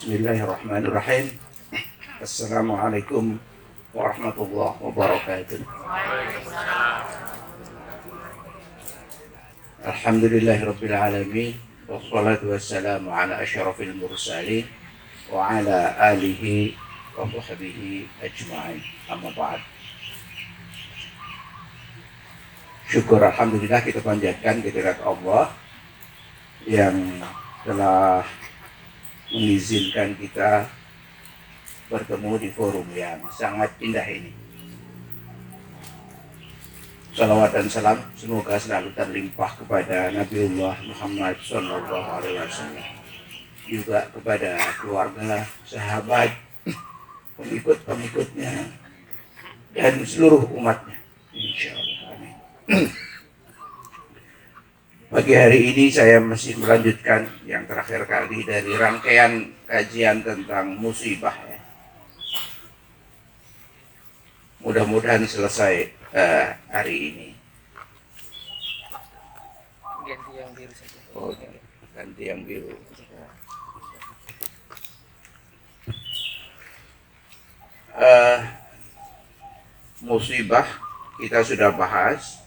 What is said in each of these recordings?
Bismillahirrahmanirrahim. Assalamualaikum warahmatullahi wabarakatuh. Alhamdulillahirabbil alamin wassalatu wassalamu ala asyrafil mursalin wa ala alihi wa sahbihi ajma'in. Amma ba'd. Syukur alhamdulillah kita panjatkan kehadirat Allah yang telah mengizinkan kita bertemu di forum yang sangat indah ini. Salawat dan salam semoga selalu terlimpah kepada Nabiullah Muhammad SAW, juga kepada keluarga, sahabat, pengikut-pengikutnya, dan seluruh umatnya. Insyaallah. Amin. Pagi hari ini saya masih melanjutkan yang terakhir kali dari rangkaian kajian tentang musibah. Mudah-mudahan selesai hari ini. Ganti yang biru saja. Oh, ganti yang biru. Musibah kita sudah bahas.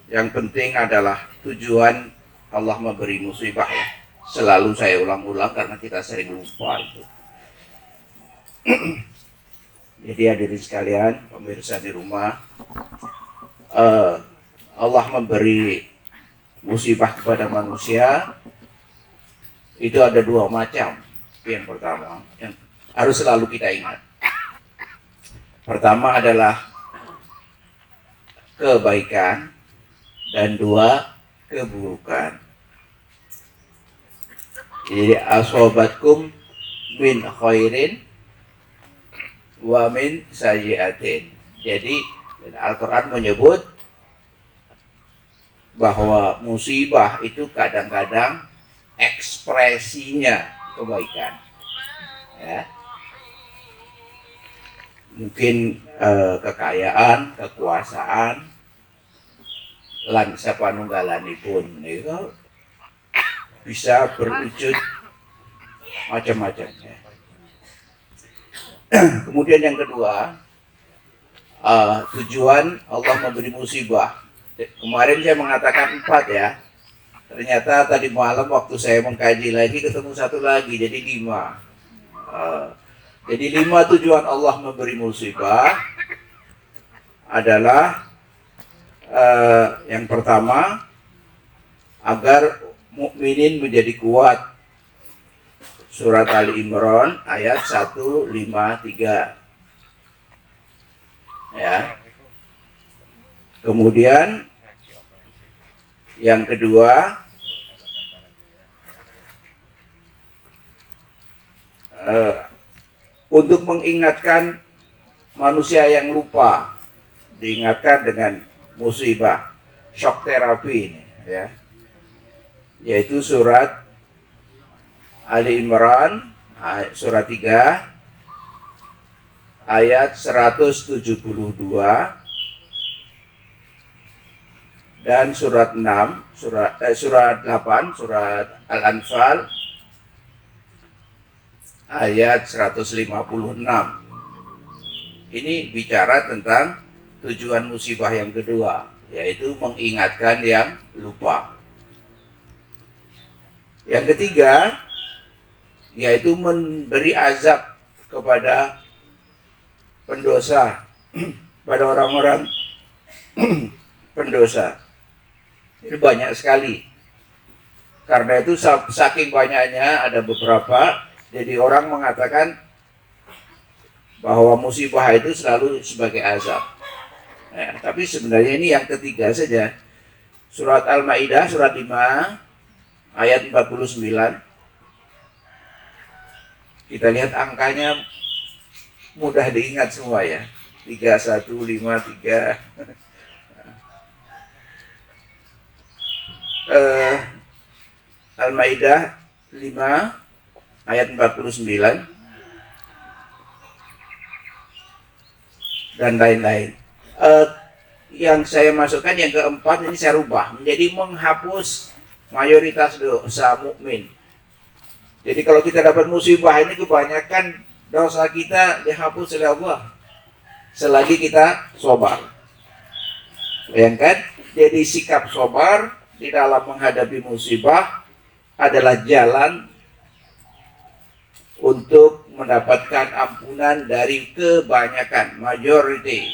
Yang penting adalah tujuan Allah memberi musibah ya. Selalu saya ulang-ulang karena kita sering lupa itu. Jadi hadirin sekalian, pemirsa di rumah, Allah memberi musibah kepada manusia itu ada dua macam. Yang pertama, yang harus selalu kita ingat. Pertama adalah kebaikan dan dua keburukan. Jadi asobatkum min khairin wa min sayyi'atin. Jadi Al-Quran menyebut bahwa musibah itu kadang-kadang ekspresinya kebaikan. Ya. Mungkin kekayaan, kekuasaan, lan sapanunggalanipun itu bisa berwujud macam-macam. Kemudian yang kedua, tujuan Allah memberi musibah. Kemarin saya mengatakan 4 ya. Ternyata tadi malam waktu saya mengkaji lagi ketemu satu lagi, jadi 5. Jadi 5 tujuan Allah memberi musibah adalah yang pertama, agar mukminin menjadi kuat. Surat Ali Imran ayat 153. Ya. Kemudian yang kedua, untuk mengingatkan manusia yang lupa, diingatkan dengan musibah, shock terapi ini, ya, yaitu surat Ali Imran surat 3 ayat 172 dan surat 6 surat 8 surat Al-Anfal ayat 156. Ini bicara tentang tujuan musibah yang kedua, yaitu mengingatkan yang lupa. Yang ketiga, yaitu memberi azab kepada pendosa, pada orang-orang pendosa. Ini banyak sekali. Karena itu saking banyaknya ada beberapa, jadi orang mengatakan bahwa musibah itu selalu sebagai azab. Nah, tapi sebenarnya ini yang ketiga saja. Surat Al-Maidah surat 5 ayat 49. Kita lihat angkanya mudah diingat semua ya. 3153. Al-Maidah 5 ayat 49 dan lain-lain. Yang saya masukkan yang keempat ini saya rubah menjadi menghapus mayoritas dosa mukmin. Jadi kalau kita dapat musibah ini kebanyakan dosa kita dihapus oleh Allah selagi kita sabar. Bayangkan, jadi sikap sabar di dalam menghadapi musibah adalah jalan untuk mendapatkan ampunan dari kebanyakan, majority.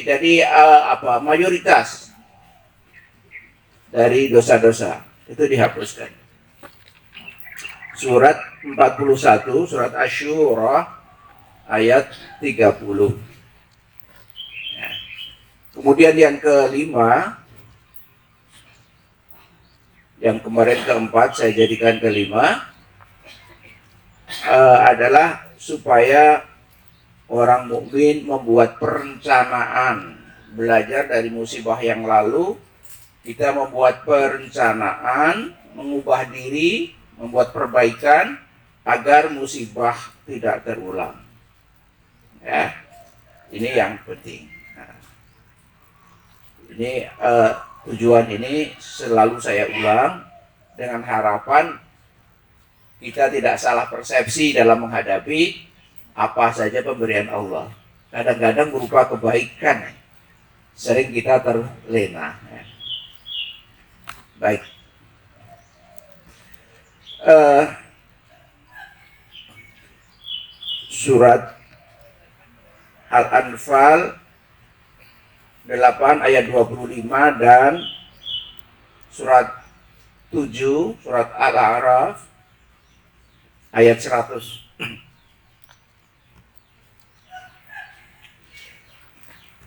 Jadi mayoritas dari dosa-dosa itu dihapuskan. Surat 41, surat Asy-Syura ayat 30. Ya. Kemudian yang kelima, yang kemarin keempat saya jadikan kelima, adalah supaya orang mukmin membuat perencanaan, belajar dari musibah yang lalu, kita membuat perencanaan, mengubah diri, membuat perbaikan agar musibah tidak terulang. Ya, ini yang penting. Nah, ini tujuan ini selalu saya ulang dengan harapan kita tidak salah persepsi dalam menghadapi apa saja pemberian Allah. Kadang-kadang berupa kebaikan, sering kita terlena. Baik. Surat Al-Anfal 8 ayat 25 dan surat 7, surat Al-A'raf ayat 100.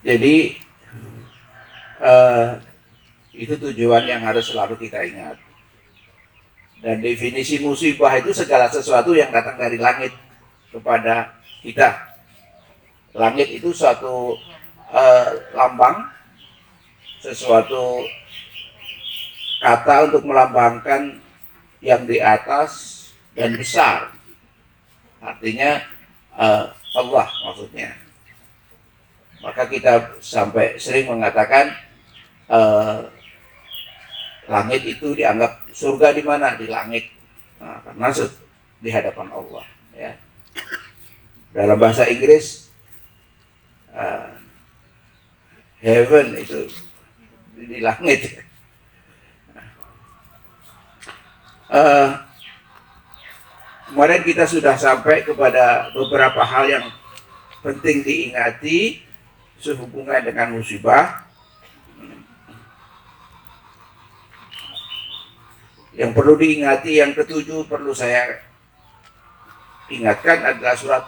Jadi itu tujuan yang harus selalu kita ingat. Dan definisi musibah itu segala sesuatu yang datang dari langit kepada kita. Langit itu suatu lambang, sesuatu kata untuk melambangkan yang di atas dan besar. Artinya Allah maksudnya. Maka kita sampai sering mengatakan langit itu dianggap surga di mana? Di langit. Nah, karena di hadapan Allah. Ya. Dalam bahasa Inggris, heaven itu di langit. Kemarin kita sudah sampai kepada beberapa hal yang penting diingati sehubungan dengan musibah. Yang perlu diingati, yang ketujuh perlu saya ingatkan adalah surat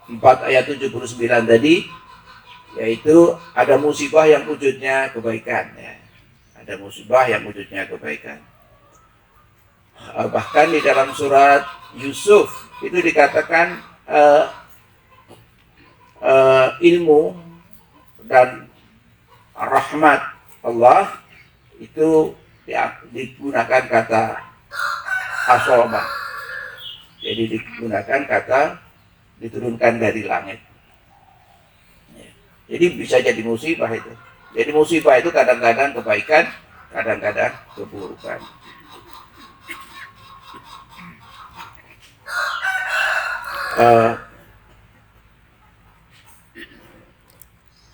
4 ayat 79 tadi, yaitu ada musibah yang wujudnya kebaikan. Ya. Ada musibah yang wujudnya kebaikan. Bahkan di dalam surat Yusuf itu dikatakan ilmu dan rahmat Allah itu digunakan kata asoba. Jadi digunakan kata diturunkan dari langit. Jadi bisa jadi musibah itu. Jadi musibah itu kadang-kadang kebaikan, kadang-kadang keburukan.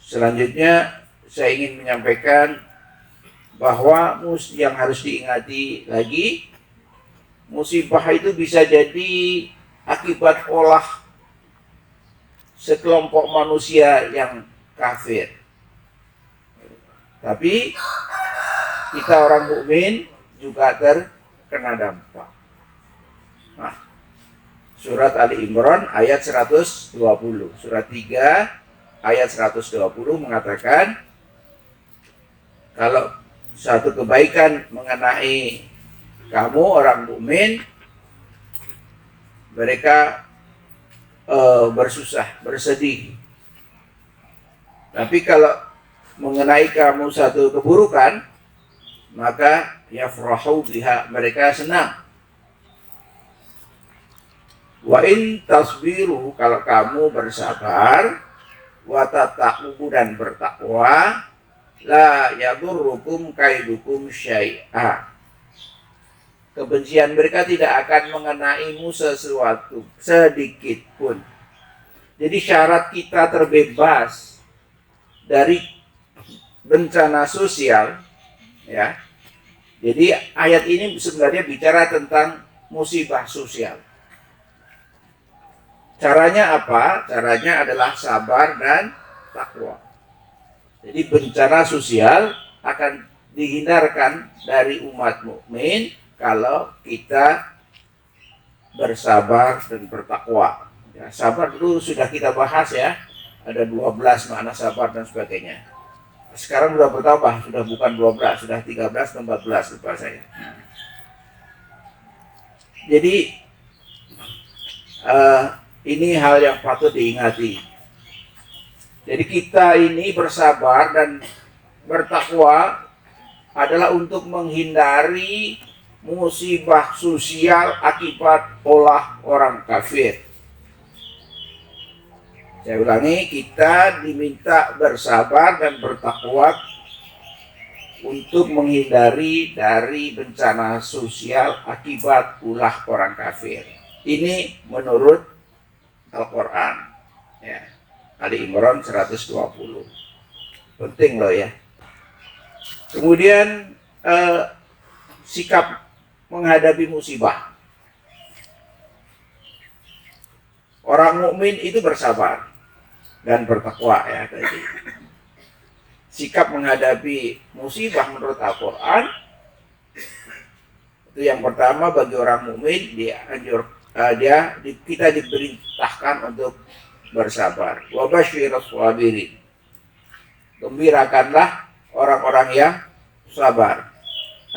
Selanjutnya saya ingin menyampaikan bahwa yang harus diingati lagi, musibah itu bisa jadi akibat olah sekelompok manusia yang kafir. Tapi kita orang mukmin juga terkena dampak. Nah, surat Ali Imran ayat 120, surat 3 ayat 120 mengatakan kalau satu kebaikan mengenai kamu orang mukmin, mereka bersusah, bersedih. Tapi kalau mengenai kamu satu keburukan, maka yafrahu biha, mereka senang. Wa in tasbiru, kalau kamu bersabar, wa tattaqu, dan bertakwa, la yadurrukum kaidukum syai'a, Kebencian mereka tidak akan mengenaimu sesuatu sedikit pun. Jadi syarat kita terbebas dari bencana sosial, ya. Jadi ayat ini sebenarnya bicara tentang musibah sosial. Caranya apa? Caranya adalah sabar dan takwa. Jadi bencana sosial akan dihindarkan dari umat mukmin kalau kita bersabar dan bertakwa. Ya, sabar dulu sudah kita bahas ya. Ada 12 makna sabar dan sebagainya. Sekarang sudah bertambah, sudah bukan 12, sudah 13 dan 14 lupa saya. Jadi ini hal yang patut diingati. Jadi kita ini bersabar dan bertakwa adalah untuk menghindari musibah sosial akibat olah orang kafir. Saya ulangi, kita diminta bersabar dan bertakwa untuk menghindari dari bencana sosial akibat ulah orang kafir. Ini menurut Al-Quran. Ya. Ali Imran 120. Penting loh ya. Kemudian sikap menghadapi musibah. Orang mukmin itu bersabar dan bertakwa ya tadi. Sikap menghadapi musibah menurut Al-Quran itu yang pertama bagi orang mukmin kita diperintahkan untuk bersabar. Wa basyirus sabirin. Gembirakanlah orang-orang yang sabar.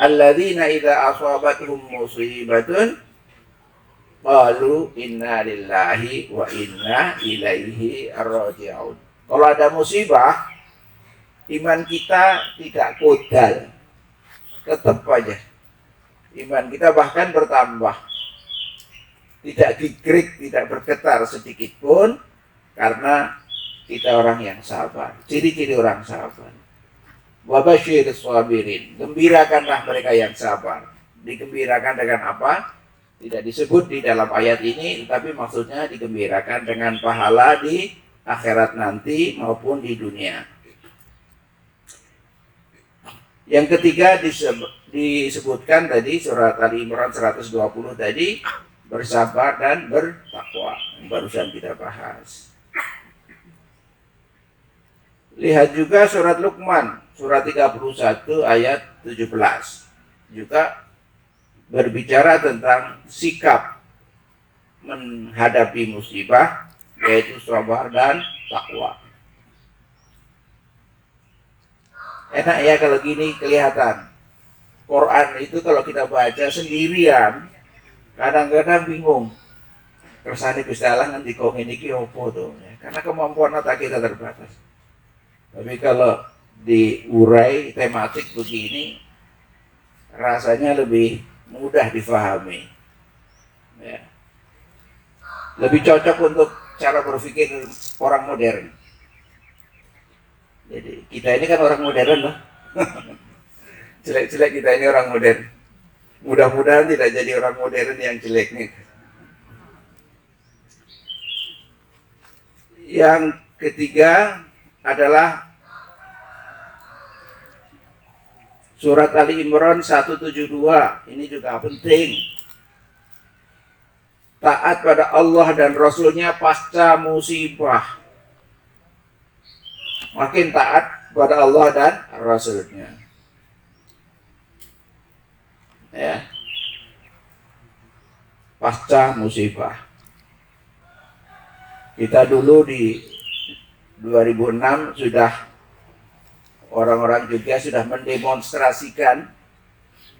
Alladzina idza asabatuhum musibatun qalu inna lillahi wa inna ilaihi raji'un. Kalau ada musibah, iman kita tidak kodal. Tetap aja. Iman kita bahkan bertambah. Tidak dikrik, tidak bergetar sedikit pun karena kita orang yang sabar. Ciri-ciri orang sabar. Wa basyirus sabirin. Gembirakanlah mereka yang sabar. Digembirakan dengan apa? Tidak disebut di dalam ayat ini, tapi maksudnya digembirakan dengan pahala di akhirat nanti maupun di dunia. Yang ketiga disebutkan tadi surat Ali Imran 120 tadi, bersabar dan bertakwa yang barusan kita bahas. Lihat juga surat Luqman surat 31 ayat 17 juga berbicara tentang sikap menghadapi musibah, yaitu sabar dan takwa. Enak ya kalau gini kelihatan. Quran itu kalau kita baca sendirian kadang-kadang bingung. Kersane Gusti Allah nganti kok niki opo to? Karena kemampuan otak kita terbatas. Tapi kalau diurai tematik begini rasanya lebih mudah difahami. Ya. Lebih cocok untuk cara berpikir orang modern. Jadi kita ini kan orang modern loh. Jelek-jelek kita ini orang modern. Mudah-mudahan tidak jadi orang modern yang jelek nih. Yang ketiga adalah surat Ali Imran 172. Ini juga penting. Taat pada Allah dan Rasulnya pasca musibah. Makin taat pada Allah dan Rasulnya. Ya. Pasca musibah. Kita dulu di 2006 sudah orang-orang juga sudah mendemonstrasikan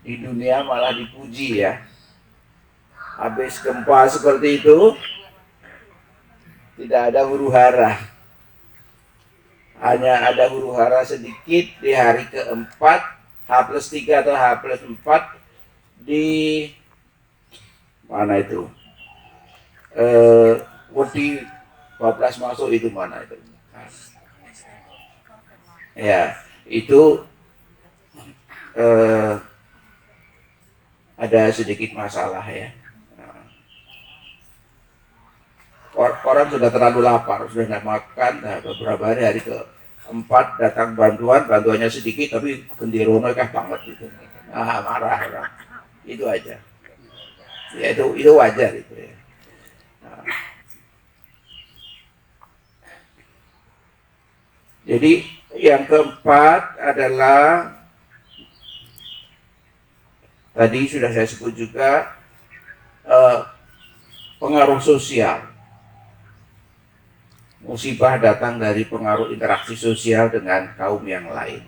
di dunia, malah dipuji ya. Habis gempa seperti itu tidak ada huru hara. Hanya ada huru hara sedikit di hari keempat, H+3 atau H+4 di mana itu? Wedi 12 masuk itu mana itu? Ya, itu ada sedikit masalah ya. Orang sudah terlalu lapar, sudah tidak makan, nah, beberapa hari keempat datang bantuannya sedikit, tapi genderono kah banget gitu. Ah, marah orang. Itu aja. Ya itu wajar itu ya. Nah. Jadi yang keempat adalah tadi sudah saya sebut juga pengaruh sosial. Musibah datang dari pengaruh interaksi sosial dengan kaum yang lain.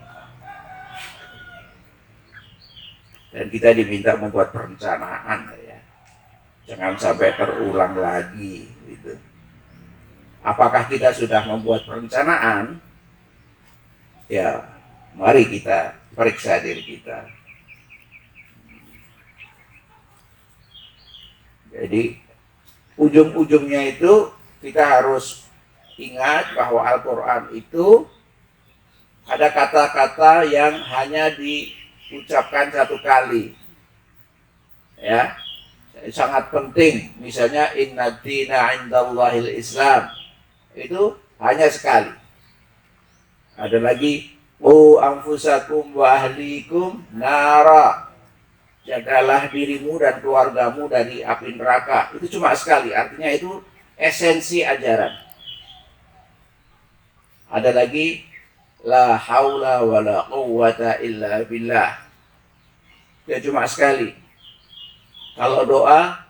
Dan kita diminta membuat perencanaan ya. Jangan sampai terulang lagi gitu. Apakah kita sudah membuat perencanaan? Ya, mari kita periksa diri kita. Jadi ujung-ujungnya itu kita harus ingat bahwa Al-Quran itu ada kata-kata yang hanya diucapkan satu kali. Ya, sangat penting. Misalnya inna dina indallahil Islam. Itu hanya sekali. Ada lagi anfusakum wa ahlikum nara. Jagalah dirimu dan keluargamu dari api neraka. Itu cuma sekali. Artinya itu esensi ajaran. Ada lagi la haula wala quwwata illa billah. Ya cuma sekali. Kalau doa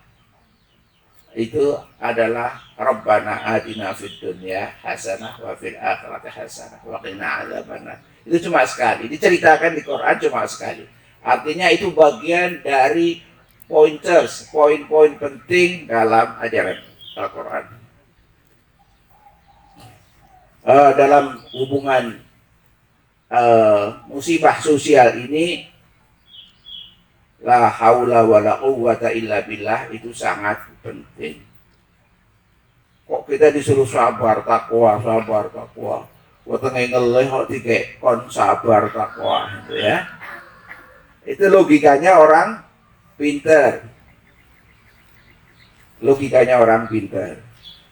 itu adalah Rabbana atina fid dunya hasanah wa fil akhirati hasanah wa qina adzabannar. Itu cuma sekali. Diceritakan di Quran cuma sekali. Artinya itu bagian dari pointers, poin-poin penting dalam ajaran Al-Quran. Dalam hubungan musibah sosial ini la haula wala quwwata illa billah itu sangat penting. Kok kita disuruh sabar takwa. Wetenge ngelih kok dikek kon sabar takwa gitu ya. Itu logikanya orang pinter.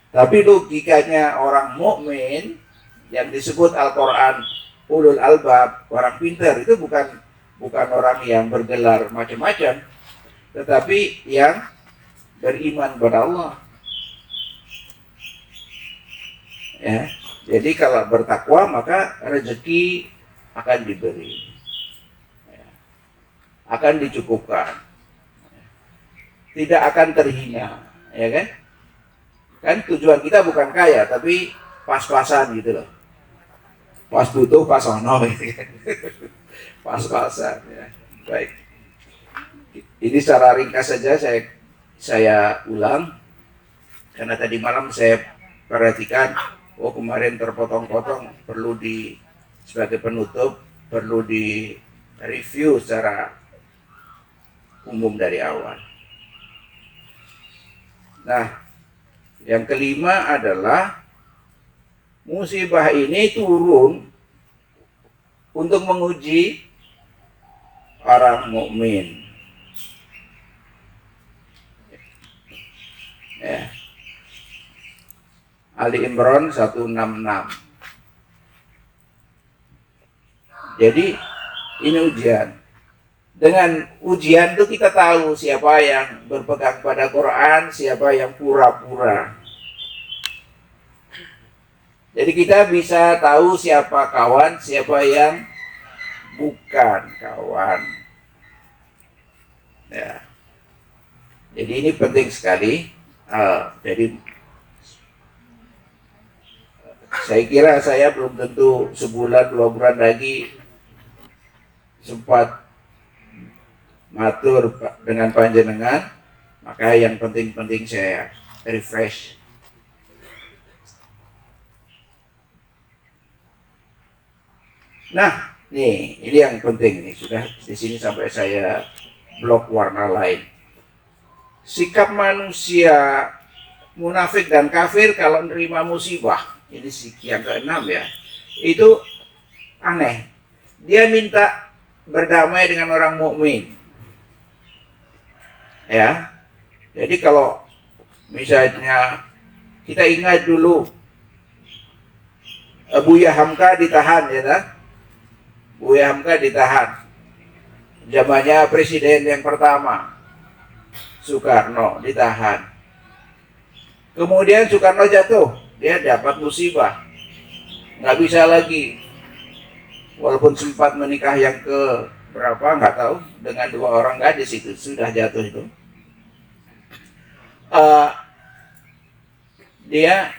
Tapi logikanya orang mukmin yang disebut Al-Quran ulul albab, orang pintar itu bukan orang yang bergelar macam-macam, tetapi yang beriman kepada Allah. Ya, jadi kalau bertakwa maka rezeki akan diberi, akan dicukupkan, tidak akan terhina, ya kan? Kan tujuan kita bukan kaya, tapi pas-pasan gitu loh. Pas butuh, pas ono gitu kan. Pas-pasan ya. Baik. Ini secara ringkas saja saya ulang. Karena tadi malam saya perhatikan, kemarin terpotong-potong, sebagai penutup, perlu di review secara umum dari awal. Nah, yang kelima adalah musibah ini turun untuk menguji orang mukmin. Ya. Ali Imran 166. Jadi ini ujian. Dengan ujian itu kita tahu siapa yang berpegang pada Quran, siapa yang pura-pura. Jadi kita bisa tahu siapa kawan, siapa yang bukan kawan. Ya. Jadi ini penting sekali. Jadi saya kira saya belum tentu sebulan 2 bulan lagi sempat matur dengan panjenengan, maka yang penting-penting saya refresh. Nah, ini yang penting nih, sudah di sini sampai saya blok warna lain. Sikap manusia munafik dan kafir kalau menerima musibah, ini yang ke-6 ya, itu aneh. Dia minta berdamai dengan orang mukmin. Ya. Jadi kalau misalnya kita ingat dulu Buya Hamka ditahan ya kan? Buya Hamka ditahan. Zamannya presiden yang pertama Soekarno ditahan. Kemudian Soekarno jatuh, dia dapat musibah. Nggak bisa lagi. Walaupun sempat menikah yang ke berapa nggak tahu dengan 2 orang gadis itu sudah jatuh itu. Dia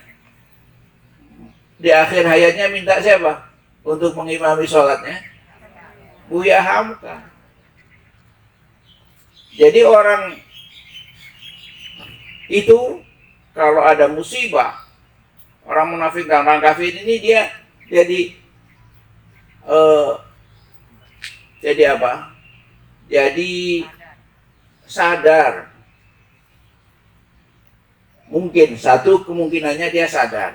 di akhir hayatnya minta siapa untuk mengimami sholatnya? Buya Hamka. Jadi orang itu kalau ada musibah, orang munafik dan orang kafir ini dia jadi apa? Jadi sadar. Mungkin satu kemungkinannya dia sadar.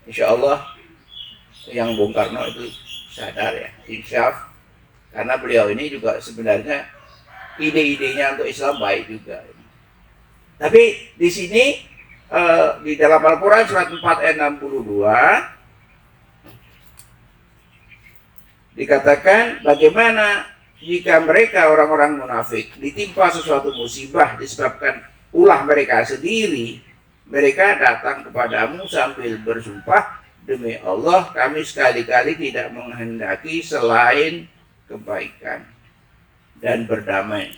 Insya Allah yang Bung Karno itu sadar ya, insyaf. Karena beliau ini juga sebenarnya ide-idenya untuk Islam baik juga. Tapi di sini di dalam Al-Quran surat 4 ayat 62 dikatakan bagaimana jika mereka orang-orang munafik ditimpa sesuatu musibah disebabkan ulah mereka sendiri, mereka datang kepadamu sambil bersumpah, demi Allah kami sekali-kali tidak menghendaki selain kebaikan dan berdamai.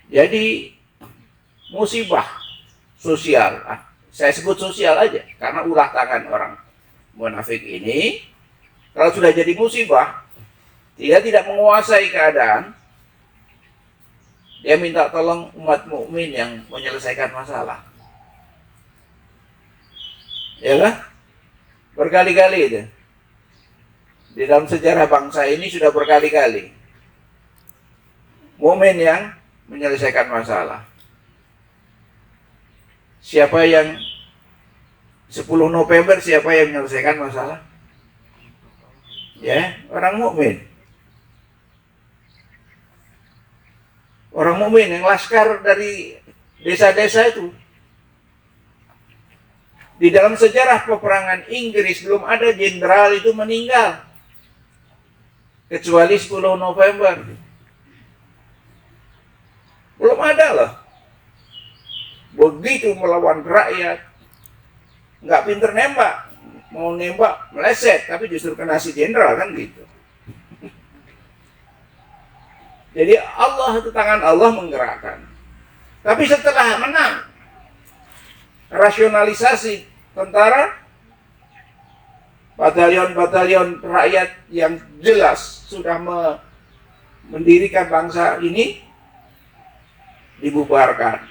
Jadi musibah sosial, saya sebut sosial aja karena ulah tangan orang munafik ini, kalau sudah jadi musibah, dia tidak menguasai keadaan, dia minta tolong umat mukmin yang menyelesaikan masalah. Ya kan? Berkali-kali itu. Di dalam sejarah bangsa ini sudah berkali-kali. Mukmin yang menyelesaikan masalah. Siapa yang 10 November siapa yang menyelesaikan masalah? Ya, orang mukmin. Orang mukmin yang laskar dari desa-desa itu. Di dalam sejarah peperangan Inggris belum ada jenderal itu meninggal. Kecuali 10 November. Belum ada loh. Begitu melawan rakyat. Nggak pinter nembak. Mau nembak meleset. Tapi justru kena si jenderal kan gitu. Jadi Allah itu tangan Allah menggerakkan. Tapi setelah menang, rasionalisasi tentara, batalion-batalion rakyat yang jelas sudah mendirikan bangsa ini dibubarkan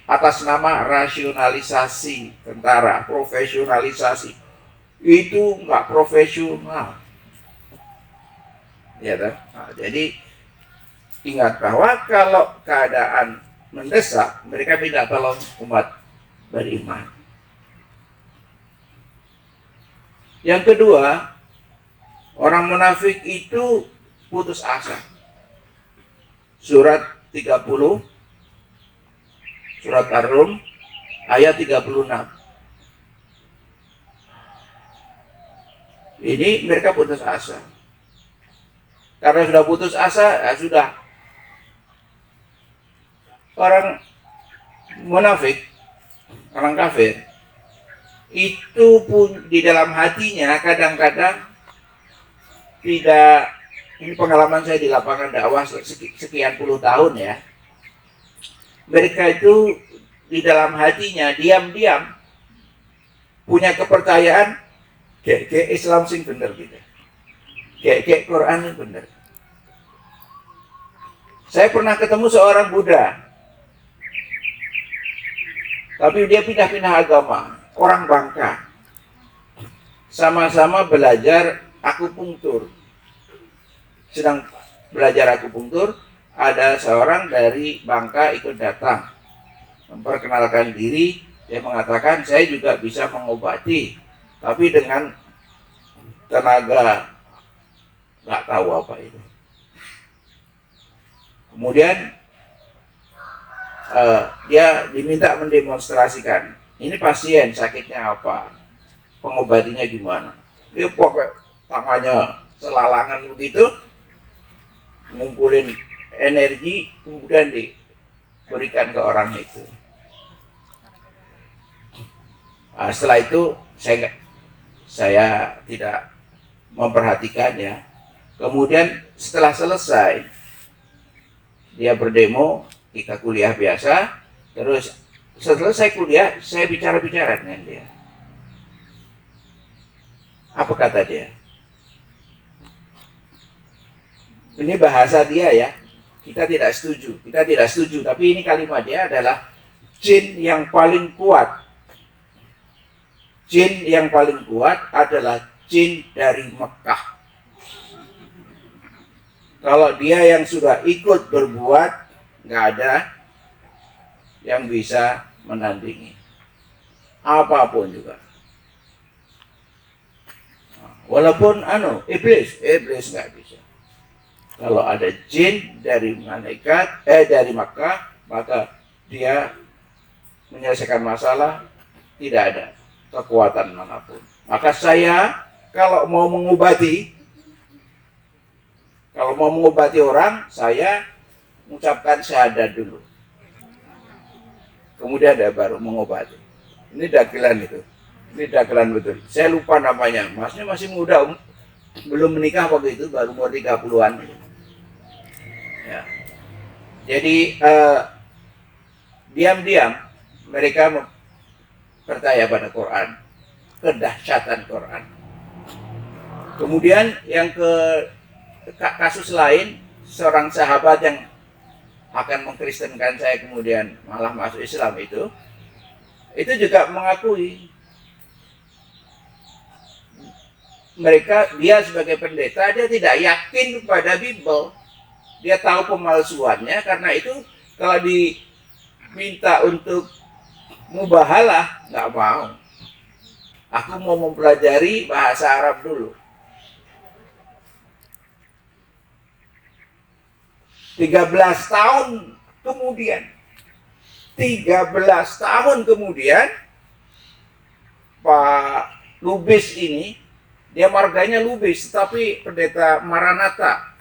atas nama rasionalisasi tentara, profesionalisasi. Itu nggak profesional. Ya kan? Nah, jadi ingat bahwa kalau keadaan mendesak, mereka minta tolong umat beriman. Yang kedua, orang munafik itu putus asa. Surat 30, surat Ar-Rum, ayat 36. Ini mereka putus asa. Karena sudah putus asa, ya sudah. Orang munafik, orang kafir, itu pun di dalam hatinya kadang-kadang tidak, ini pengalaman saya di lapangan dakwah sekian puluh tahun ya. Mereka itu di dalam hatinya diam-diam punya kepercayaan kayak Islam sing bener gitu. Kayak Quran yang bener. Saya pernah ketemu seorang Buddha. Tapi dia pindah-pindah agama, orang Bangka. Sama-sama belajar akupunktur. Sedang belajar akupunktur, ada seorang dari Bangka ikut datang. Memperkenalkan diri, dia mengatakan, saya juga bisa mengobati. Tapi dengan tenaga, nggak tahu apa itu. Kemudian dia diminta mendemonstrasikan, ini pasien sakitnya apa, pengobatinya gimana. Dia pakai tangannya selalangan begitu, ngumpulin energi, kemudian diberikan ke orang itu. Setelah itu saya tidak memperhatikan ya. Kemudian setelah selesai dia berdemo, kita kuliah biasa. Terus setelah saya kuliah, saya bicara-bicara dengan dia. Apa kata dia? Ini bahasa dia ya. Kita tidak setuju. Tapi ini kalimat dia adalah jin yang paling kuat. Jin yang paling kuat adalah jin dari Mekah. Kalau dia yang sudah ikut berbuat, nggak ada yang bisa menandingi. Apapun juga. Walaupun iblis nggak bisa. Kalau ada jin dari dari Makkah, maka dia menyelesaikan masalah, tidak ada kekuatan manapun. Maka saya kalau mau mengobati orang, saya mengucapkan syahadat dulu. Kemudian ada baru mengobati. Ini dagelan itu. Ini dagelan betul. Saya lupa namanya. Masnya masih muda, belum menikah waktu itu, baru umur 30-an. Ya. Jadi diam-diam mereka percaya pada Quran, kedahsyatan Quran. Kemudian yang kasus lain, seorang sahabat yang akan mengkristenkan saya kemudian malah masuk Islam itu juga mengakui dia sebagai pendeta, dia tidak yakin kepada Bible. Dia tahu pemalsuannya, karena itu kalau diminta untuk mubahalah, nggak mau. Aku mau mempelajari bahasa Arab dulu. 13 tahun kemudian Pak Lubis ini, dia marganya Lubis, tapi pendeta Maranatha.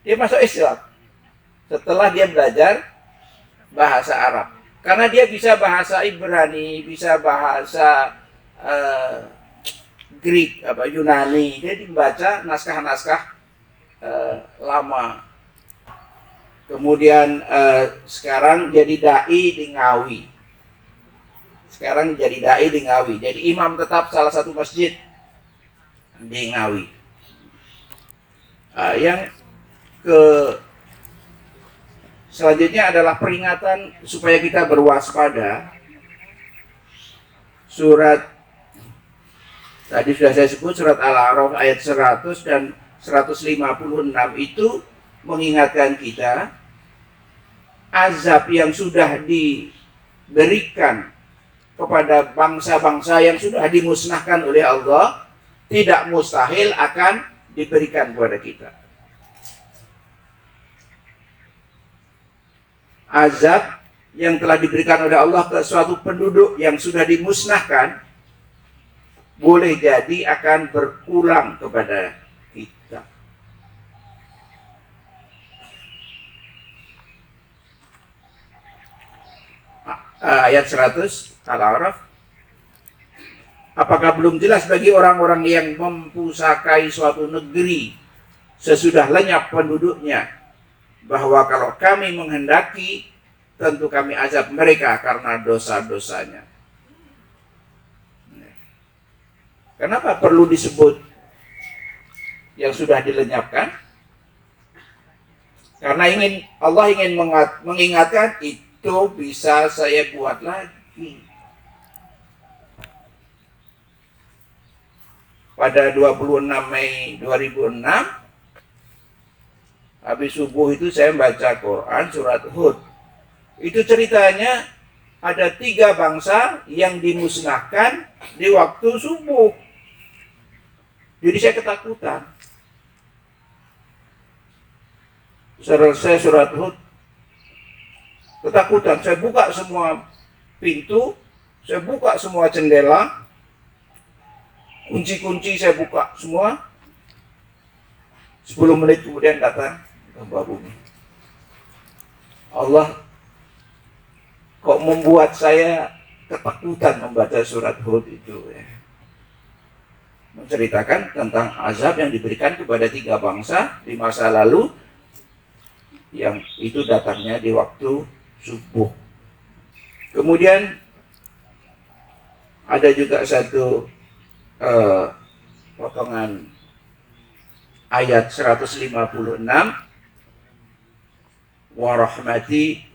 Dia masuk Islam setelah dia belajar bahasa Arab. Karena dia bisa bahasa Ibrani, bisa bahasa Greek, Yunani. Dia dibaca naskah-naskah lama. Kemudian sekarang jadi dai di Ngawi. Jadi imam tetap salah satu masjid di Ngawi. Yang selanjutnya adalah peringatan supaya kita berwaspada. Surat tadi sudah saya sebut, surat Al-A'raf ayat 100 dan 156 itu mengingatkan kita azab yang sudah diberikan kepada bangsa-bangsa yang sudah dimusnahkan oleh Allah tidak mustahil akan diberikan kepada kita. Azab yang telah diberikan oleh Allah ke suatu penduduk yang sudah dimusnahkan boleh jadi akan berulang kepada kita. Ayat 100 Al-A'raf. Apakah belum jelas bagi orang-orang yang mempusakai suatu negeri sesudah lenyap penduduknya, bahwa kalau kami menghendaki, tentu kami azab mereka karena dosa-dosanya. Kenapa perlu disebut yang sudah dilenyapkan? Karena Allah ingin mengingatkan, itu bisa saya buat lagi. Pada 26 Mei 2006, habis subuh itu saya membaca Quran surat Hud. Itu ceritanya ada 3 bangsa yang dimusnahkan di waktu subuh. Jadi saya ketakutan. Selesai surat Hud, ketakutan. Saya buka semua pintu, saya buka semua jendela, kunci-kunci saya buka semua. 10 menit kemudian datang gempa bumi. Allah kok membuat saya ketakutan membaca surat Hud itu ya. Menceritakan tentang azab yang diberikan kepada 3 bangsa di masa lalu, yang itu datangnya di waktu subuh. Kemudian ada juga satu potongan ayat 156, wa rahmati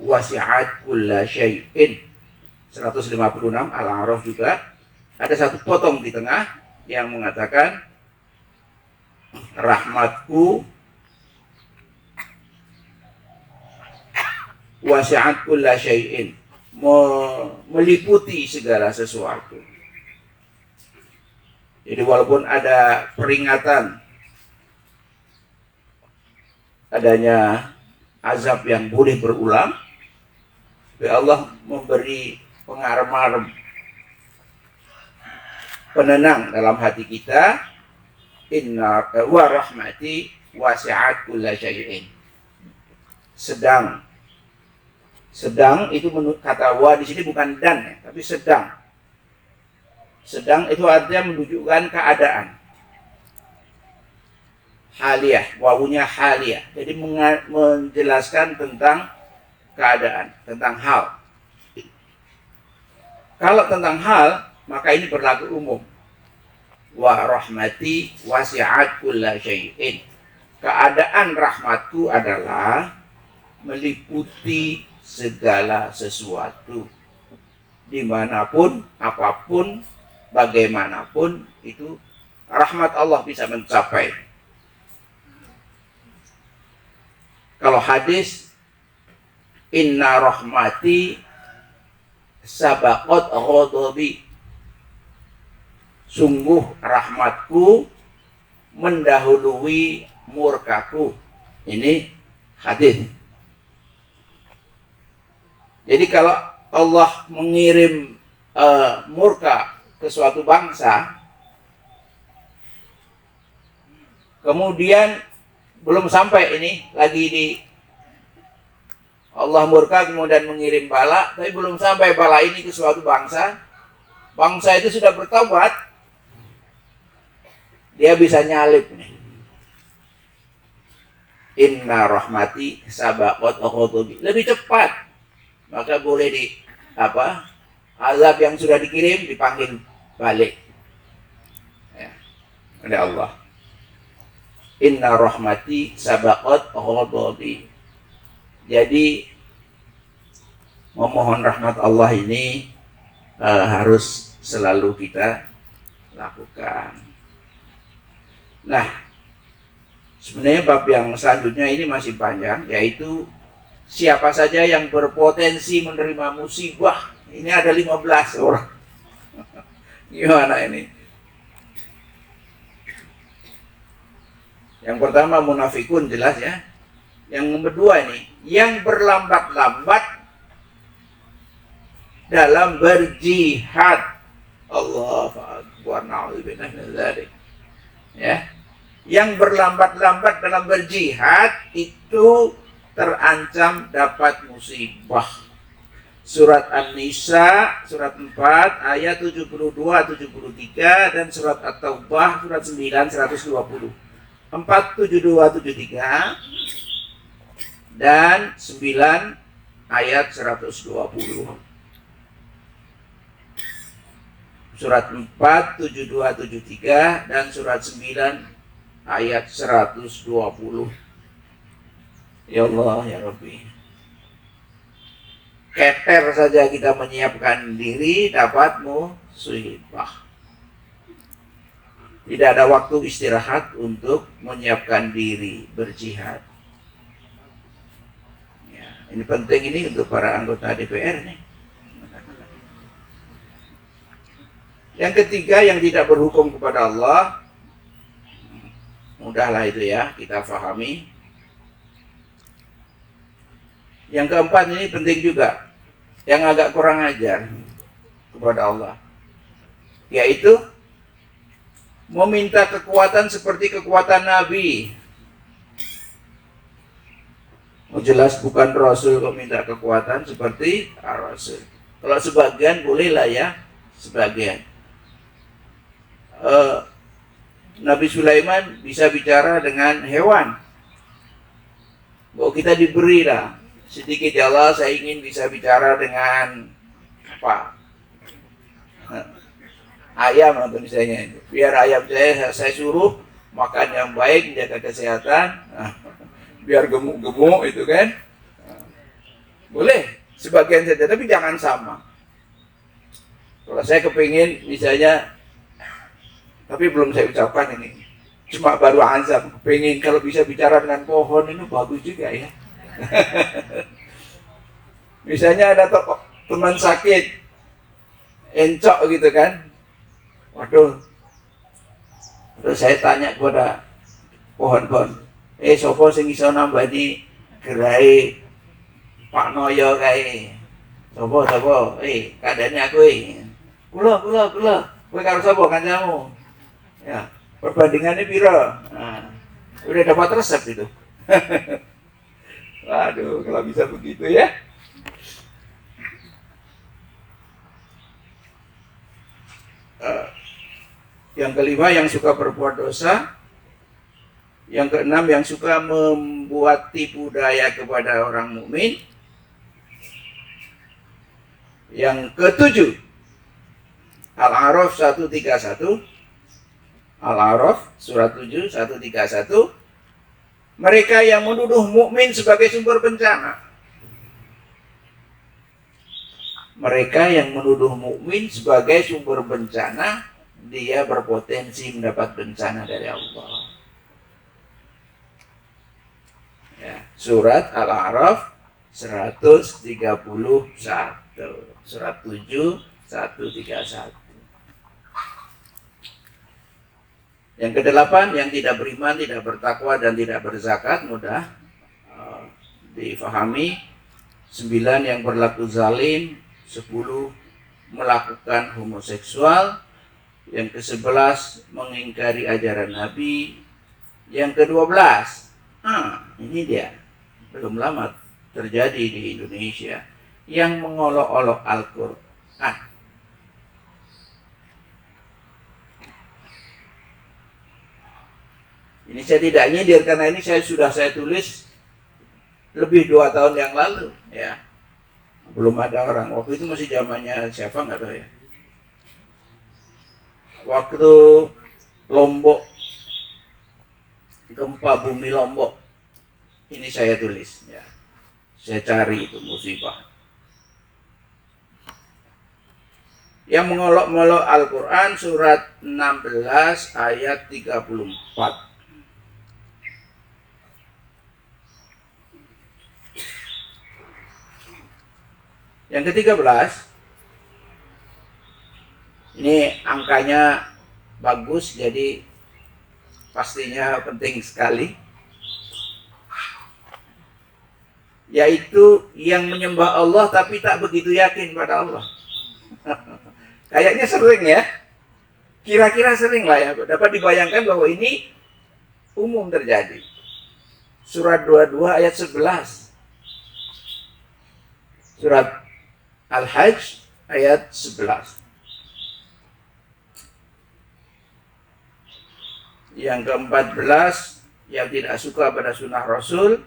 wasi'at kulla syai'in. 156 Al-A'raf juga ada satu potong di tengah yang mengatakan rahmatku wasi'at kulla syai'in, meliputi segala sesuatu. Jadi walaupun ada peringatan adanya azab yang boleh berulang, tapi Allah memberi pengarem-arem, penenang dalam hati kita. Inna wa rahmati wasi'at kulla syai'in. Sedang itu menurut kata wa di sini bukan dan ya, tapi sedang. Sedang itu artinya menunjukkan keadaan. Haliyah, wawunya haliyah. Jadi menjelaskan tentang keadaan, tentang hal. Kalau tentang hal, maka ini berlaku umum. Wa rahmati wasi'at kulla syai'in. Keadaan rahmatku adalah meliputi segala sesuatu. Dimanapun, apapun, bagaimanapun, itu rahmat Allah bisa mencapai. Kalau hadis, inna rahmati sabaqat ghadabi, sungguh rahmatku mendahului murkaku. Ini hadis. Jadi kalau Allah mengirim murka ke suatu bangsa, kemudian belum sampai ini lagi di Allah murka, kemudian mengirim bala, tapi belum sampai bala ini ke suatu bangsa. Bangsa itu sudah bertobat, dia bisa nyalip nih. Inna rahmati sabaqat ghadabi, lebih cepat. Maka boleh azab yang sudah dikirim dipanggil balik ya, oleh Allah. Inna rahmati sabaqat ghadabi. Jadi memohon rahmat Allah ini harus selalu kita lakukan. Nah, sebenarnya bab yang selanjutnya ini masih panjang, yaitu siapa saja yang berpotensi menerima musibah. Ini ada 15 orang. Gimana ini? Yang pertama munafikun, jelas ya. Yang kedua ini, yang berlambat-lambat dalam berjihad. Allahu akbar, na'udzubillah min dzalik. Ya. Yang berlambat-lambat dalam berjihad itu terancam dapat musibah. Surat An-Nisa surat 4 ayat 72 73 dan surat At-Taubah surat 9 120. 4 72 73 dan 9 ayat 120. Surat 4 72 73 dan surat 9 ayat 120. Ya Allah ya Rabbi, keter saja kita menyiapkan diri dapat musibah. Tidak ada waktu istirahat untuk menyiapkan diri berjihad. Ya, ini penting ini untuk para anggota DPR nih. Yang ketiga, yang tidak berhukum kepada Allah, mudahlah itu ya kita fahami. Yang keempat ini penting juga, yang agak kurang ajar kepada Allah, yaitu meminta kekuatan seperti kekuatan Nabi. Jelas bukan Rasul kok minta kekuatan seperti Rasul. Kalau sebagian bolehlah ya, sebagian. Nabi Sulaiman bisa bicara dengan hewan. Bahwa kita diberi lah sedikit, ya Allah, saya ingin bisa bicara dengan apa? Ayam atau misalnya itu. Biar ayam saya suruh makan yang baik, jaga kesehatan, biar gemuk-gemuk itu kan. Boleh sebagian saja, tapi jangan sama. Kalau saya kepingin misalnya, tapi belum saya ucapkan ini, cuma baru azam, kepingin kalau bisa bicara dengan pohon, itu bagus juga ya. Misalnya ada teman sakit, encok gitu kan, waduh, terus saya tanya kepada pohon-pohon, sopo sing iso nambani gerai Pak Noyo kae, sopo, kadane aku kula, kowe karo sapa kancamu? Ya, perbandingannya piro? Nah, udah dapat resep itu. Waduh, kalau bisa begitu ya. Yang kelima, yang suka berbuat dosa. Yang keenam, yang suka membuat tipu daya kepada orang mukmin. Yang ketujuh, Al-A'raf 131. Al-A'raf surat 7 131. Mereka yang menuduh mukmin sebagai sumber bencana. Mereka yang menuduh mukmin sebagai sumber bencana, dia berpotensi mendapat bencana dari Allah. Ya, surat Al-A'raf 131. Surat 7 131. Yang kedelapan, yang tidak beriman, tidak bertakwa, dan tidak berzakat, mudah difahami. 9, yang berlaku zalim. 10, melakukan homoseksual. Yang ke-11, mengingkari ajaran Nabi. Yang ke-12, ini dia, belum lama terjadi di Indonesia, yang mengolok-olok Al-Quran. Ini saya tidak nyindir karena ini sudah saya tulis lebih 2 tahun yang lalu ya. Belum ada orang, waktu itu masih zamannya siapa nggak tahu ya. Waktu Lombok, gempa bumi Lombok, ini saya tulis ya. Saya cari itu musibah. Yang mengolok-olok Al-Quran surat 16 ayat 34. Yang ke-13, ini angkanya bagus, jadi pastinya penting sekali. Yaitu yang menyembah Allah tapi tak begitu yakin pada Allah. Kayaknya sering ya. Kira-kira sering lah ya. Dapat dibayangkan bahwa ini umum terjadi. Surat 22 ayat 11. Surat Al-Hajj ayat 11. Yang ke-14, yang tidak suka pada sunnah Rasul.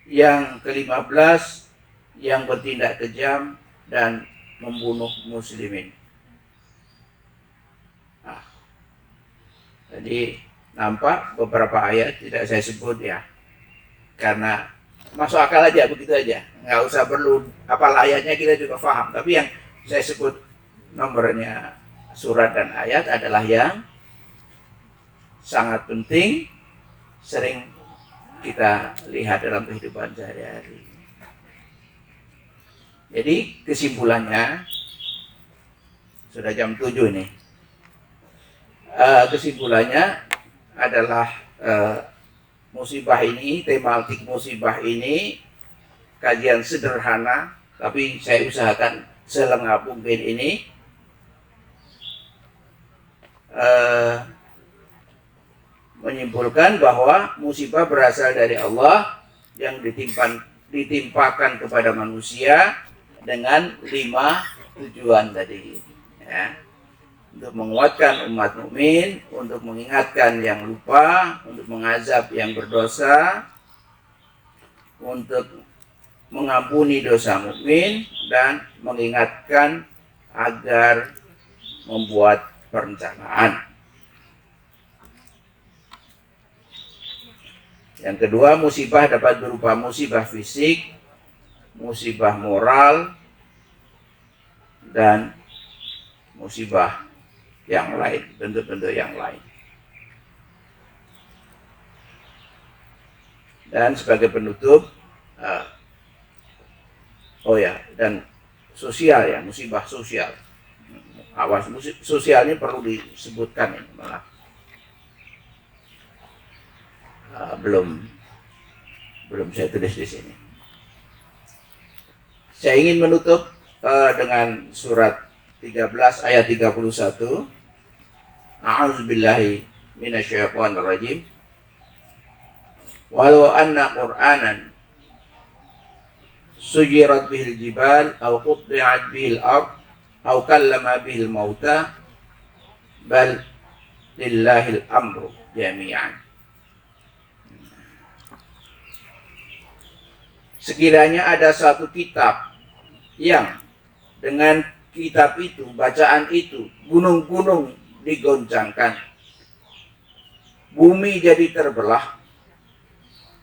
Yang ke-15, yang bertindak kejam dan membunuh muslimin. Nah, jadi nampak beberapa ayat tidak saya sebut ya, karena masuk akal aja, begitu aja, nggak usah perlu apa ayatnya, kita juga paham. Tapi yang saya sebut nomornya surat dan ayat adalah yang sangat penting, sering kita lihat dalam kehidupan sehari-hari. Jadi kesimpulannya, sudah jam 7 ini. Kesimpulannya adalah musibah ini, tematik musibah ini kajian sederhana, tapi saya usahakan selengkap mungkin ini menyimpulkan bahwa musibah berasal dari Allah yang ditimpakan kepada manusia dengan 5 tujuan tadi, ya. Untuk menguatkan umat mukmin, untuk mengingatkan yang lupa, untuk mengazab yang berdosa, untuk mengampuni dosa mukmin, dan mengingatkan agar membuat perencanaan. Yang kedua, musibah dapat berupa musibah fisik, musibah moral, dan musibah yang lain, bentuk-bentuk yang lain. Dan sebagai penutup, dan sosial, ya, musibah sosial. Awas, sosial ini perlu disebutkan ini, malah belum saya tulis di sini. Saya ingin menutup dengan surat 13 ayat 31. A'udzubillahi minasyaitonir rajim. Walau anna Qur'anan suyirat bihil jibal aw qutti'at bihil ard aw kallama bihil mauta bal lillahil amru jami'an. Sekiranya ada satu kitab yang dengan kitab itu, bacaan itu, gunung-gunung digoncangkan, bumi jadi terbelah,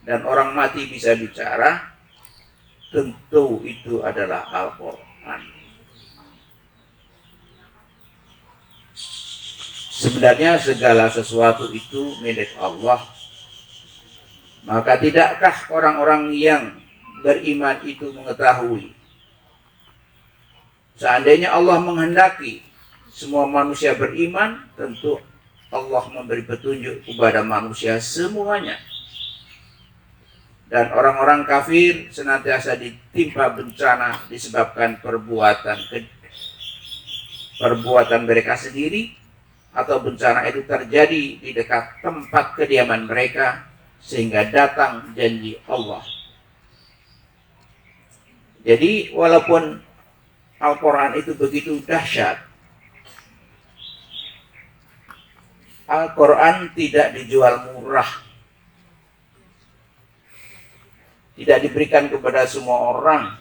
dan orang mati bisa bicara, tentu itu adalah Al-Quran. Sebenarnya segala sesuatu itu milik Allah. Maka tidakkah orang-orang yang beriman itu mengetahui, seandainya Allah menghendaki semua manusia beriman, tentu Allah memberi petunjuk kepada manusia semuanya. Dan orang-orang kafir senantiasa ditimpa bencana disebabkan perbuatan mereka sendiri, atau bencana itu terjadi di dekat tempat kediaman mereka sehingga datang janji Allah. Jadi walaupun Al-Quran itu begitu dahsyat, Al-Quran tidak dijual murah, tidak diberikan kepada semua orang,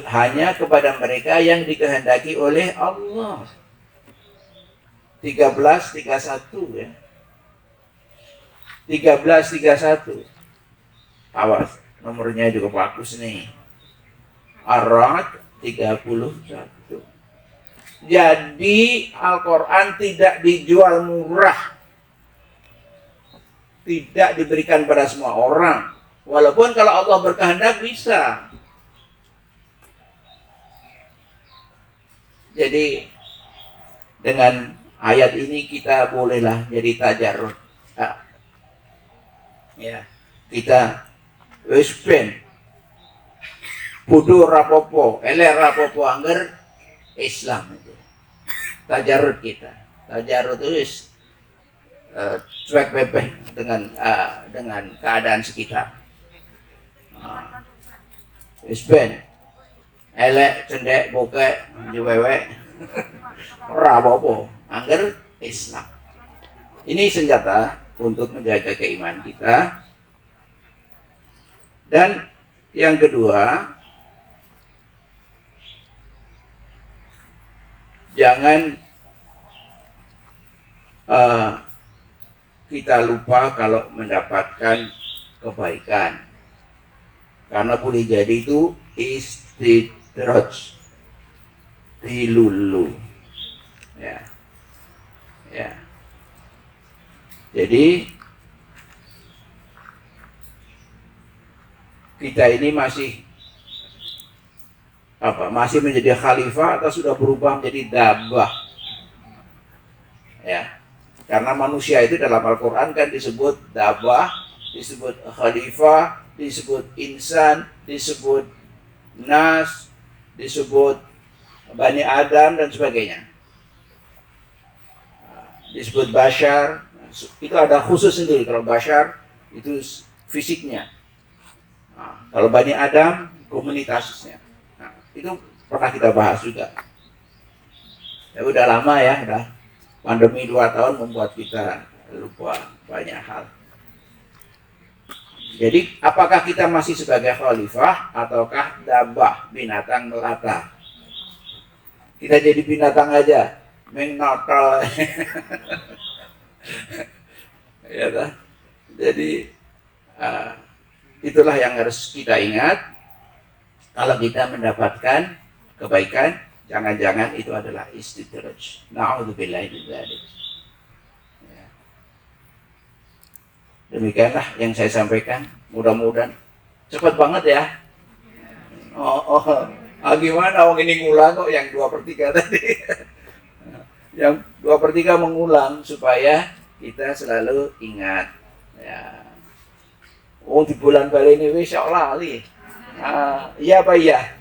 hanya kepada mereka yang dikehendaki oleh Allah. 13:31 ya. 13:31. Awas, nomornya juga bagus nih. Ar-Ra'd 31. Jadi Al-Quran tidak dijual murah, tidak diberikan pada semua orang. Walaupun kalau Allah berkehendak bisa. Jadi dengan ayat ini kita bolehlah jadi tajarrud. Ya, kita wis ben bodoh rapopo, elek rapopo angger Islam itu. Tajarrud kita. Tajarrud itu wis cuek bebek dengan keadaan sekitar. Wis ben elek cendek bokek diwewek ora apa-apa angger Islam. Ini senjata untuk menjaga keimanan kita. Dan yang kedua, jangan kita lupa kalau mendapatkan kebaikan, karena boleh jadi itu istidraj, dilulu, ya. Jadi kita ini masih menjadi khalifah atau sudah berubah menjadi dabah, ya. Karena manusia itu dalam Al-Quran kan disebut dabah, disebut khalifah, disebut insan, disebut nas, disebut Bani Adam dan sebagainya. Disebut bashar, itu ada khusus sendiri. Kalau bashar itu fisiknya. Nah, kalau Bani Adam komunitasnya. Nah, itu pernah kita bahas juga. Ya udah lama ya, udah pandemi 2 tahun membuat kita lupa banyak hal. Jadi apakah kita masih sebagai khalifah ataukah dabah, binatang melata? Kita jadi binatang aja, menakal. Ya, dah. Jadi itulah yang harus kita ingat. Kalau kita mendapatkan kebaikan, jangan-jangan itu adalah istidraj. Na'udzubillahi min dzalik. Ya. Demikianlah yang saya sampaikan. Mudah-mudahan cepat banget ya. Gimana orang ini ngulang kok yang 2/3 tadi. Yang 2/3 mengulang supaya kita selalu ingat. Ya. Di bulan Bali ini wis lali. Iya Pak iya.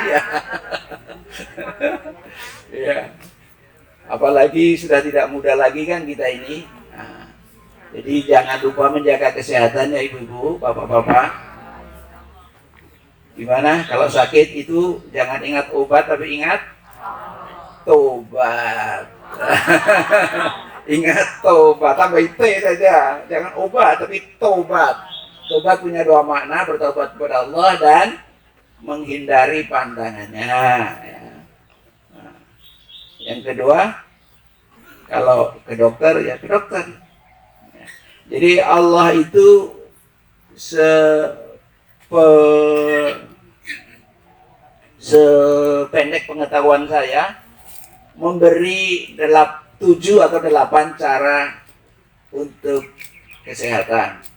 Iya. Ya. Apalagi sudah tidak muda lagi kan kita ini. Jadi jangan lupa menjaga kesehatan ya ibu-ibu, bapak-bapak. Gimana kalau sakit itu jangan ingat obat tapi ingat tobat. Ingat tobat, tambah T saja. Jangan obat tapi tobat. Tobat punya 2 makna, bertobat kepada Allah dan menghindari pandangannya. Ya. Nah, yang kedua, kalau ke dokter ya ke dokter. Ya. Jadi Allah itu sependek pengetahuan saya memberi 7 atau 8 cara untuk kesehatan.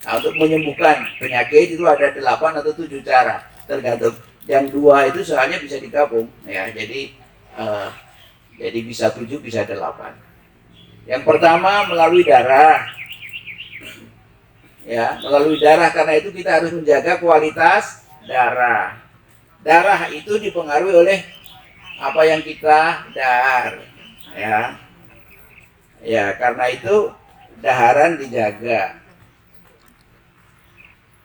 Nah, untuk menyembuhkan penyakit itu ada 8 atau 7 cara, tergantung. Yang 2 itu soalnya bisa digabung, ya. Jadi bisa 7, bisa 8. Yang pertama melalui darah, ya, melalui darah. Karena itu kita harus menjaga kualitas darah. Darah itu dipengaruhi oleh apa yang kita dahar, ya. Ya, karena itu daharan dijaga.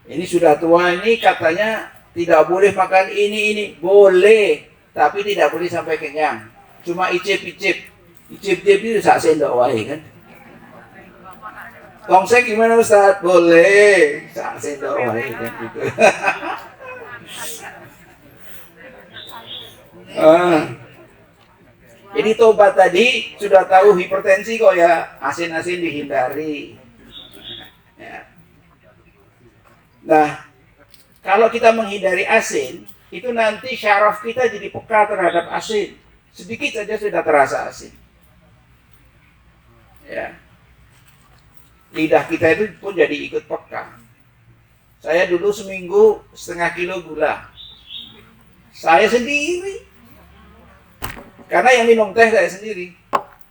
Ini sudah tua ini katanya tidak boleh makan ini. Boleh, tapi tidak boleh sampai kenyang. Cuma icip-icip. Icip-icip itu sak sendok wae kan. Tongseng gimana Ustaz? Boleh, sak sendok wae kan gitu. Jadi tobat tadi sudah tahu hipertensi kok ya, asin-asin dihindari. Ya. Nah, kalau kita menghindari asin, itu nanti syaraf kita jadi peka terhadap asin. Sedikit saja sudah terasa asin. Ya. Lidah kita itu pun jadi ikut peka. Saya dulu seminggu 1/2 kilo gula. Saya sendiri. Karena yang minum teh saya sendiri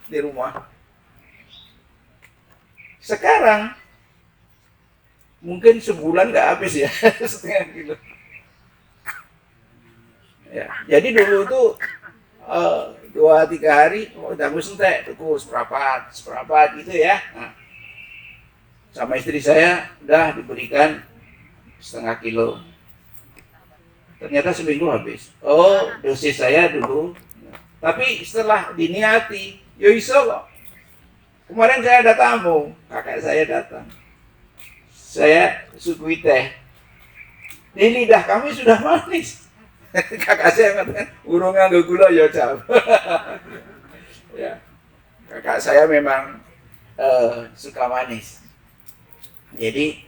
di rumah. Sekarang mungkin sebulan nggak habis ya 1/2 kilo. Ya, jadi dulu itu 2-3 hari udah entek tuku seperapat gitu ya. Nah, sama istri saya udah diberikan 1/2 kilo. Ternyata seminggu habis. Dosis saya dulu. Tapi setelah diniati, yo iso kok. Kemarin saya ada tamu, kakak saya datang. Saya sugui teh. Di lidah kami sudah manis. Kakak saya mengatakan, urung nganggo gula ya cap. Ya. Kakak saya memang suka manis. Jadi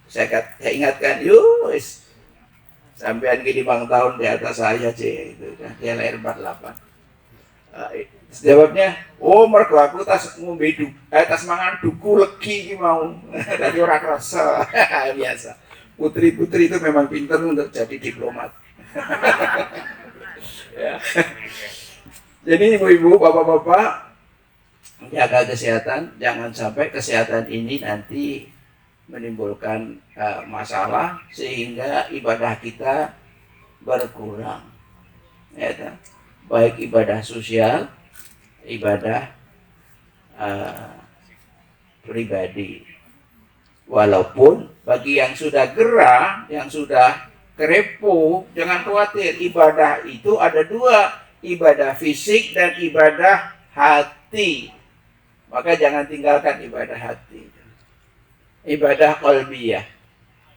saya ingatkan, yus sampean gini 5 tahun di atas saya cek itu kan. Dia lahir 48. Jawabnya, mergo aku tas ngombe tas mangan duku legi iki mau. Dadi ora kerasa. Biasa. Putri-putri itu memang pintar untuk jadi diplomat. Ya. Jadi ibu-ibu, bapak-bapak, jaga kesehatan, jangan sampai kesehatan ini nanti menimbulkan masalah sehingga ibadah kita berkurang. Ya, baik ibadah sosial, ibadah pribadi. Walaupun bagi yang sudah gerah, yang sudah kerepo, jangan khawatir, ibadah itu ada dua, ibadah fisik dan ibadah hati. Maka jangan tinggalkan ibadah hati. Ibadah qalbiyah,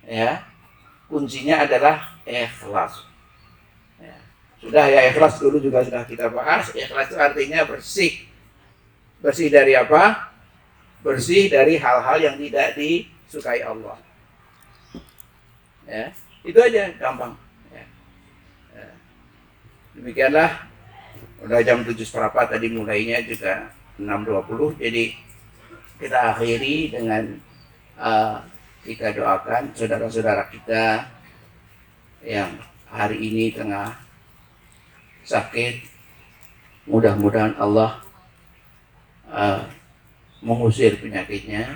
ya, kuncinya adalah ikhlas. Ya. Sudah ya, ikhlas dulu juga sudah kita bahas. Ikhlas itu artinya bersih. Bersih dari apa? Bersih dari hal-hal yang tidak disukai Allah. Ya, itu aja, gampang. Ya. Ya. Demikianlah, udah jam 7:15 tadi mulainya juga 6.20, jadi kita akhiri dengan kita doakan saudara-saudara kita yang hari ini tengah sakit. Mudah-mudahan Allah mengusir penyakitnya,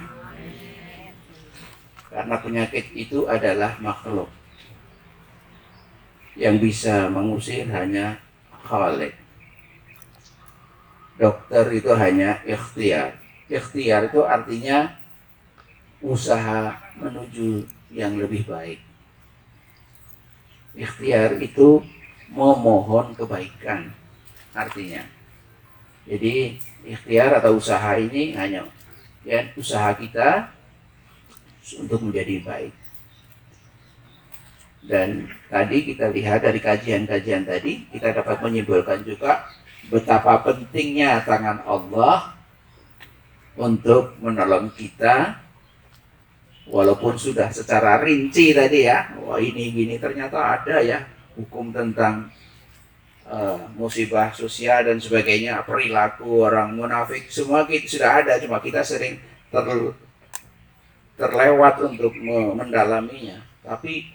karena penyakit itu adalah makhluk. Yang bisa mengusir hanya Khalik. Dokter itu hanya ikhtiar. Ikhtiar itu artinya usaha menuju yang lebih baik. Ikhtiar itu memohon kebaikan artinya. Jadi ikhtiar atau usaha ini hanya ya usaha kita untuk menjadi baik. Dan tadi kita lihat dari kajian-kajian tadi, kita dapat menyimpulkan juga betapa pentingnya tangan Allah untuk menolong kita. Walaupun sudah secara rinci tadi ya, wah ini gini, ternyata ada ya hukum tentang musibah sosial dan sebagainya, perilaku orang munafik, semua kita sudah ada, cuma kita sering terlewat untuk mendalaminya. Tapi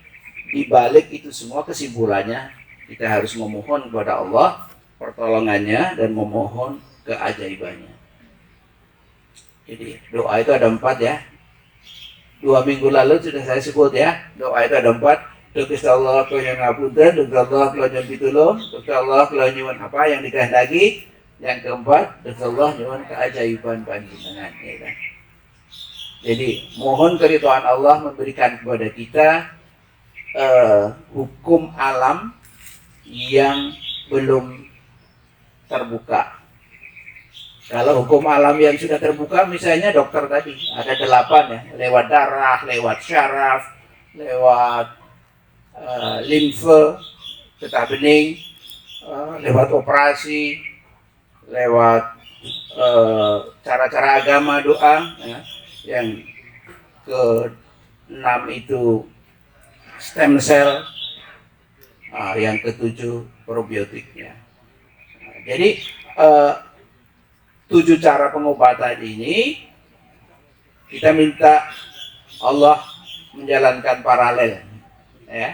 di balik itu semua kesimpulannya kita harus memohon kepada Allah pertolongannya dan memohon keajaibannya. Jadi doa itu ada 4 ya. 2 minggu lalu sudah saya sebut ya, doa itu ada 4. Gusti Allah kula ngapunten, Gusti Allah kula nyuwun pitulung, Gusti Allah kula nyuwun apa yang dikehendaki. Yang keempat, Gusti Allah nyuwun keajaiban panjenengan, ya kan. Jadi mohon keridhaan Allah memberikan kepada kita hukum alam yang belum terbuka. Kalau hukum alam yang sudah terbuka, misalnya dokter tadi, ada 8 ya, lewat darah, lewat syaraf, lewat limfe, getah bening, lewat operasi, lewat cara-cara agama doa, ya. Yang ke-6 itu stem cell, yang ke-7 probiotiknya. Jadi 7 cara pengobatan ini kita minta Allah menjalankan paralel, ya,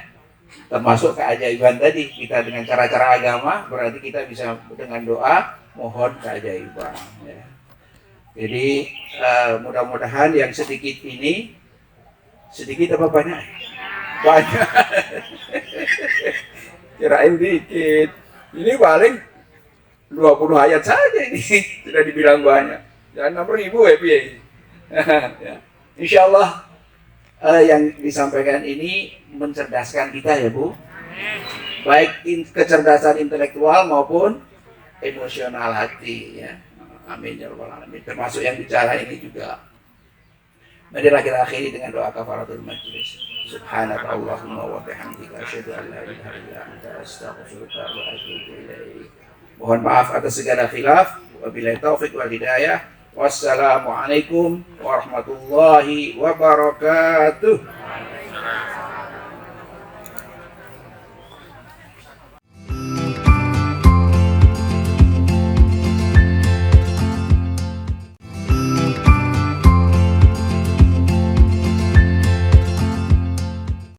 termasuk keajaiban tadi. Kita dengan cara-cara agama berarti kita bisa dengan doa mohon keajaiban, ya. Jadi mudah-mudahan yang sedikit ini, sedikit apa banyak? Banyak. Kirain dikit. Ini paling 20 ayat saja ini sudah dibilang banyak. Jangan 6.000 ya. Insya Allah yang disampaikan ini mencerdaskan kita ya Bu. Baik kecerdasan intelektual maupun emosional hati ya. Amin ya rabbal alamin. Termasuk yang bicara ini juga. Marilah kita akhiri dengan doa kafaratul majlis. Subhanaka Allahumma wa bihamdika asyhadu an la ilaha illa anta astaghfiruka wa atubu ilaik. Mohon maaf atas segala khilaf. Wabillahi taufik wal hidayah. Wassalamualaikum warahmatullahi wabarakatuh.